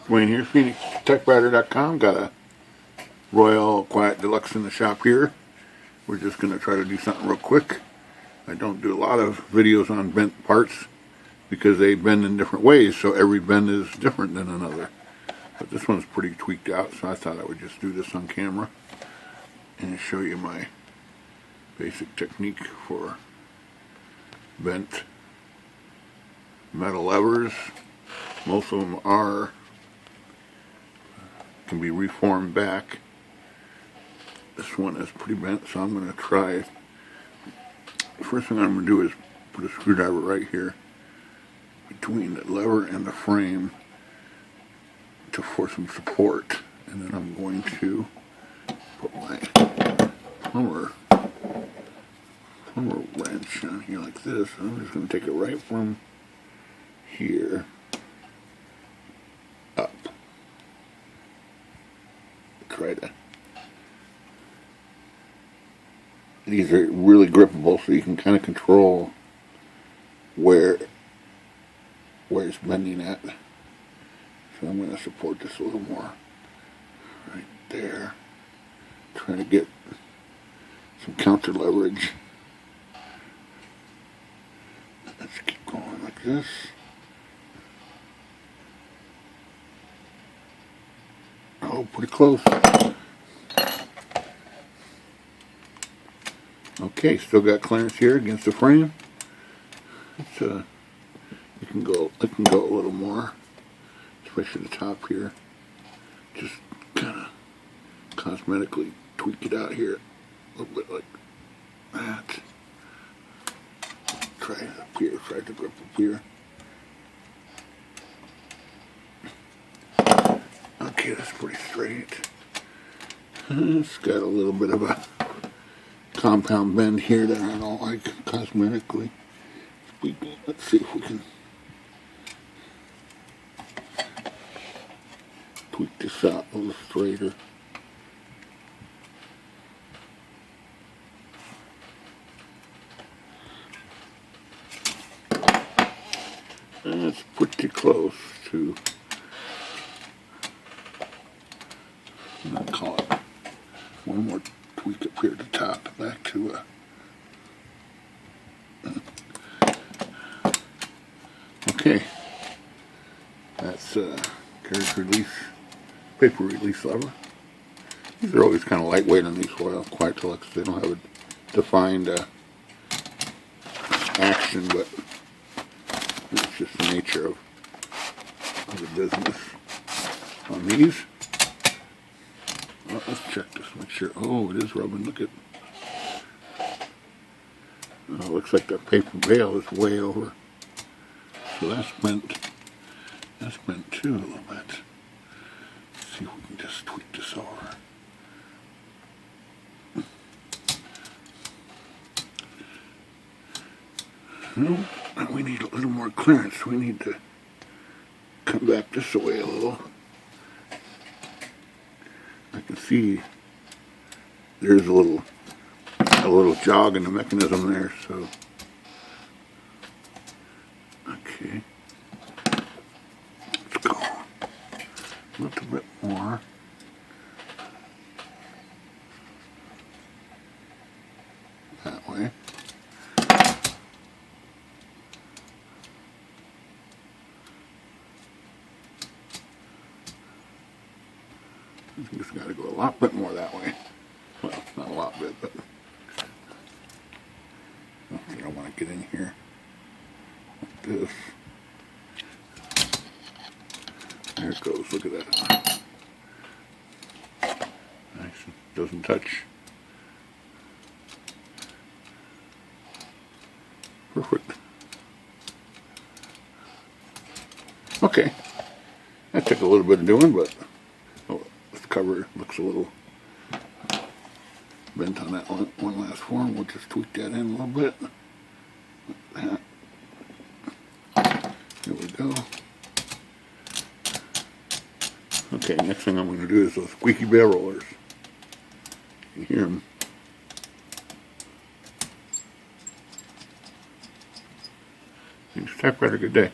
Dwayne here, PhoenixTechRider.com. Got a Royal Quiet Deluxe in the shop here. We're just going to try to do something real quick. I don't do a lot of videos on bent parts because they bend in different ways, so every bend is different than another. But this one's pretty tweaked out, so I thought I would just do this on camera and show you my basic technique for bent metal levers. Most of them can be reformed back. This one is pretty bent, so I'm going to try. The first thing I'm going to do is put a screwdriver right here between the lever and the frame for some support, and then I'm going to put my plumber wrench on here like this. I'm just going to take it right from here up. Try to. These are really grippable, so you can kind of control where it's bending at. So I'm going to support this a little more right there. Trying to get some counter leverage. Let's keep going like this. Oh, pretty close. Okay, still got clearance here against the frame. It can go a little more, especially the top here. Just kind of cosmetically tweak it out here a little bit like that. Try it up here, try to grip up here. Okay, that's pretty straight. It's got a little bit of a compound bend here that I don't like cosmetically. Let's see if we can tweak this out a little straighter. That's pretty close to, I'll call it one more tweak up here at the top, back to okay. That's carriage release, paper release lever. These are always kind of lightweight on these Royal Quiet Deluxe. They don't have a defined action, but it's just the nature of the business on these. Well, let's check this, make sure. Oh, it is rubbing. Look at. Oh, looks like the paper bail is way over. So that's bent. That's bent too a little bit. Let's see if we can just tweak this over. No, we need a little more clearance. We need to come back this way a little. I can see there's a little jog in the mechanism there, so okay. Let's go a little bit more. That way. I think it's got to go a lot bit more that way. Well, not a lot bit, but I don't want to get in here like this. There it goes. Look at that. Nice. Doesn't touch. Perfect. Okay. That took a little bit of doing, but cover looks a little bent on that one last form. We'll just tweak that in a little bit. Like that. There we go. Okay, next thing I'm going to do is those squeaky bell rollers. You hear them. Thanks, TechRider, good day.